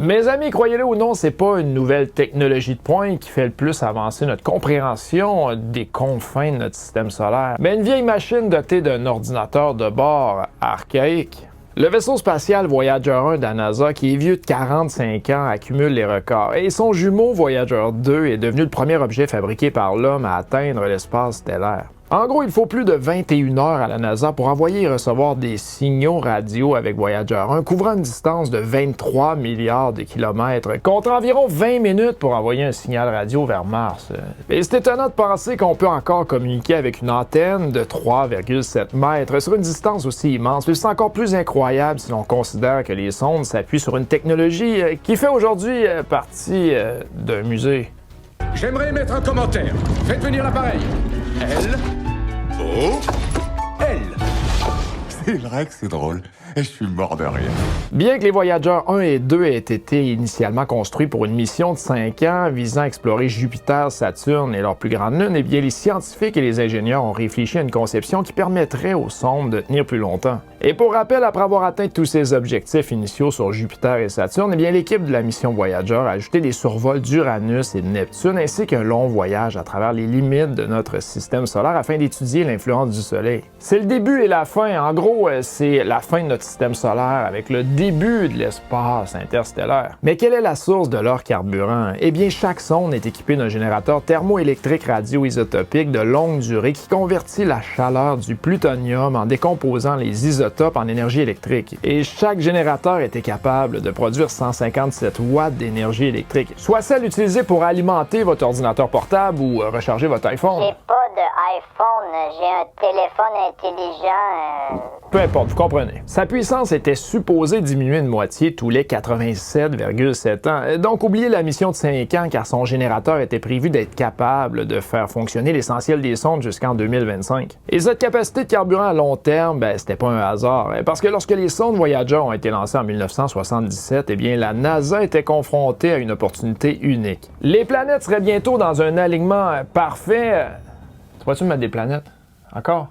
Mes amis, croyez-le ou non, c'est pas une nouvelle technologie de pointe qui fait le plus avancer notre compréhension des confins de notre système solaire, mais une vieille machine dotée d'un ordinateur de bord archaïque. Le vaisseau spatial Voyager 1 de la NASA, qui est vieux de 45 ans, accumule les records, et son jumeau Voyager 2 est devenu le premier objet fabriqué par l'homme à atteindre l'espace stellaire. En gros, il faut plus de 21 heures à la NASA pour envoyer et recevoir des signaux radio avec Voyager 1, couvrant une distance de 23 milliards de kilomètres, contre environ 20 minutes pour envoyer un signal radio vers Mars. Et c'est étonnant de penser qu'on peut encore communiquer avec une antenne de 3,7 mètres sur une distance aussi immense, mais c'est encore plus incroyable si l'on considère que les sondes s'appuient sur une technologie qui fait aujourd'hui partie d'un musée. J'aimerais mettre un commentaire. Faites venir l'appareil. L. O. L. C'est vrai que c'est drôle. Je suis mort de rire. Bien que les Voyager 1 et 2 aient été initialement construits pour une mission de 5 ans visant à explorer Jupiter, Saturne et leurs plus grandes lunes, eh bien les scientifiques et les ingénieurs ont réfléchi à une conception qui permettrait aux sondes de tenir plus longtemps. Et pour rappel, après avoir atteint tous ces objectifs initiaux sur Jupiter et Saturne, eh bien l'équipe de la mission Voyager a ajouté des survols d'Uranus et de Neptune ainsi qu'un long voyage à travers les limites de notre système solaire afin d'étudier l'influence du Soleil. C'est le début et la fin. En gros, c'est la fin de notre système solaire avec le début de l'espace interstellaire. Mais quelle est la source de leur carburant? Eh bien, chaque sonde est équipée d'un générateur thermoélectrique radioisotopique de longue durée qui convertit la chaleur du plutonium en décomposant les isotopes en énergie électrique. Et chaque générateur était capable de produire 157 watts d'énergie électrique, soit celle utilisée pour alimenter votre ordinateur portable ou recharger votre iPhone. J'ai pas d'iPhone, j'ai un téléphone intelligent. Peu importe, vous comprenez. Sa puissance était supposée diminuer de moitié tous les 87,7 ans. Donc, oubliez la mission de 5 ans car son générateur était prévu d'être capable de faire fonctionner l'essentiel des sondes jusqu'en 2025. Et cette capacité de carburant à long terme, c'était pas un hasard. Parce que lorsque les sondes Voyager ont été lancées en 1977, eh bien, la NASA était confrontée à une opportunité unique. Les planètes seraient bientôt dans un alignement parfait. Tu vois-tu me mettre des planètes? Encore?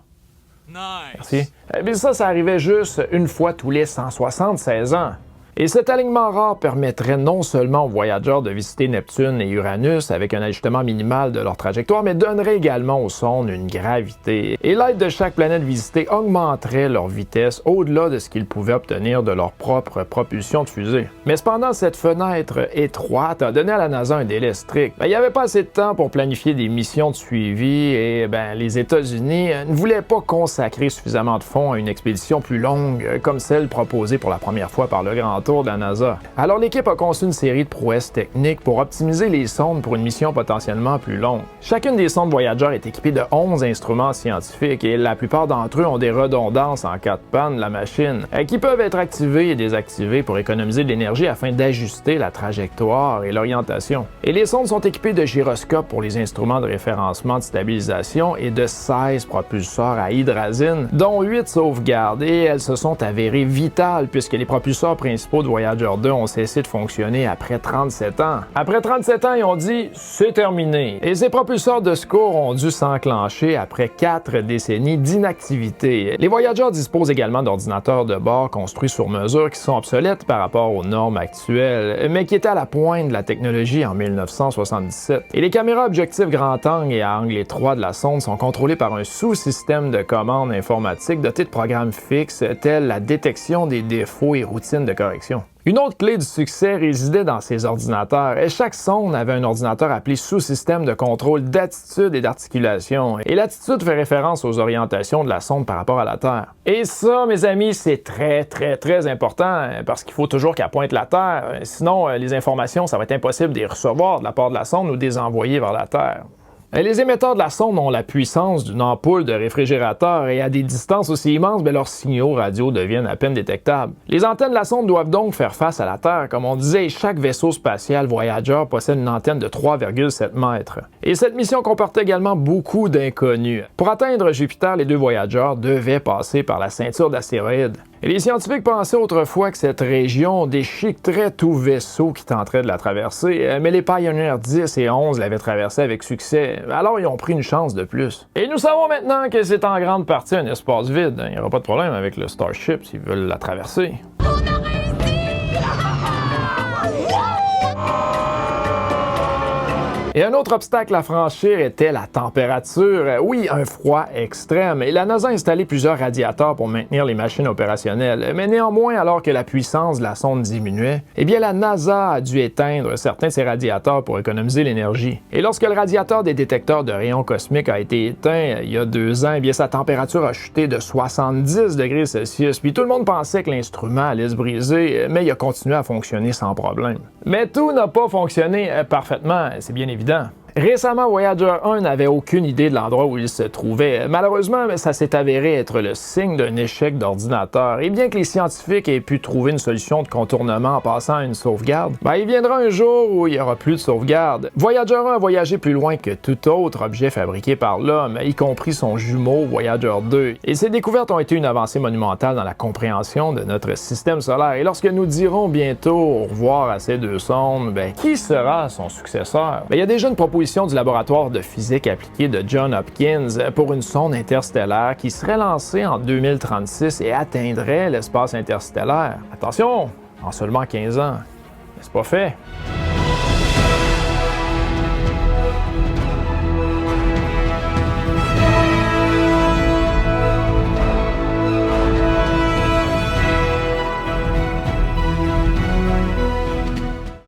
Nice. Merci. Eh bien, ça arrivait juste une fois tous les 176 ans. Et cet alignement rare permettrait non seulement aux voyageurs de visiter Neptune et Uranus avec un ajustement minimal de leur trajectoire, mais donnerait également aux sondes une gravité. Et l'aide de chaque planète visitée augmenterait leur vitesse au-delà de ce qu'ils pouvaient obtenir de leur propre propulsion de fusée. Mais cependant, cette fenêtre étroite a donné à la NASA un délai strict. Il n'y avait pas assez de temps pour planifier des missions de suivi et les États-Unis ne voulaient pas consacrer suffisamment de fonds à une expédition plus longue comme celle proposée pour la première fois par le Grand Tour de la NASA. Alors l'équipe a conçu une série de prouesses techniques pour optimiser les sondes pour une mission potentiellement plus longue. Chacune des sondes Voyager est équipée de 11 instruments scientifiques et la plupart d'entre eux ont des redondances en cas de panne de la machine, qui peuvent être activées et désactivées pour économiser de l'énergie afin d'ajuster la trajectoire et l'orientation. Et les sondes sont équipées de gyroscopes pour les instruments de référencement de stabilisation et de 16 propulseurs à hydrazine, dont 8 sauvegardes, et elles se sont avérées vitales puisque les propulseurs principaux de Voyager 2 ont cessé de fonctionner après 37 ans. Après 37 ans, ils ont dit « c'est terminé ». Et ces propulseurs de secours ont dû s'enclencher après 4 décennies d'inactivité. Les Voyager disposent également d'ordinateurs de bord construits sur mesure qui sont obsolètes par rapport aux normes actuelles, mais qui étaient à la pointe de la technologie en 1977. Et les caméras objectifs grand angle et à angle étroit de la sonde sont contrôlées par un sous-système de commande informatique doté de programmes fixes tels la détection des défauts et routines de correction. Une autre clé du succès résidait dans ces ordinateurs, et chaque sonde avait un ordinateur appelé sous-système de contrôle d'attitude et d'articulation, et l'attitude fait référence aux orientations de la sonde par rapport à la Terre. Et ça, mes amis, c'est très important, parce qu'il faut toujours qu'elle pointe la Terre, sinon les informations, ça va être impossible de les recevoir de la part de la sonde ou de les envoyer vers la Terre. Les émetteurs de la sonde ont la puissance d'une ampoule de réfrigérateur et à des distances aussi immenses, leurs signaux radio deviennent à peine détectables. Les antennes de la sonde doivent donc faire face à la Terre. Comme on disait, chaque vaisseau spatial Voyager possède une antenne de 3,7 mètres. Et cette mission comportait également beaucoup d'inconnus. Pour atteindre Jupiter, les deux Voyager devaient passer par la ceinture d'astéroïdes. Et les scientifiques pensaient autrefois que cette région déchiqueterait tout vaisseau qui tenterait de la traverser, mais les Pioneer 10 et 11 l'avaient traversée avec succès, alors ils ont pris une chance de plus. Et nous savons maintenant que c'est en grande partie un espace vide. Il n'y aura pas de problème avec le Starship s'ils veulent la traverser. On a réussi! Et un autre obstacle à franchir était la température. Oui, un froid extrême. Et la NASA a installé plusieurs radiateurs pour maintenir les machines opérationnelles. Mais néanmoins, alors que la puissance de la sonde diminuait, eh bien la NASA a dû éteindre certains de ses radiateurs pour économiser l'énergie. Et lorsque le radiateur des détecteurs de rayons cosmiques a été éteint il y a 2 ans, eh bien sa température a chuté de 70 degrés Celsius. Puis tout le monde pensait que l'instrument allait se briser, mais il a continué à fonctionner sans problème. Mais tout n'a pas fonctionné parfaitement, c'est bien évident. Récemment, Voyager 1 n'avait aucune idée de l'endroit où il se trouvait. Malheureusement, ça s'est avéré être le signe d'un échec d'ordinateur. Et bien que les scientifiques aient pu trouver une solution de contournement en passant à une sauvegarde, il viendra un jour où il n'y aura plus de sauvegarde. Voyager 1 a voyagé plus loin que tout autre objet fabriqué par l'homme, y compris son jumeau Voyager 2. Et ces découvertes ont été une avancée monumentale dans la compréhension de notre système solaire. Et lorsque nous dirons bientôt au revoir à ces 2 sondes, qui sera son successeur? Il y a déjà une proposition du laboratoire de physique appliquée de Johns Hopkins pour une sonde interstellaire qui serait lancée en 2036 et atteindrait l'espace interstellaire. Attention, en seulement 15 ans. Mais c'est pas fait.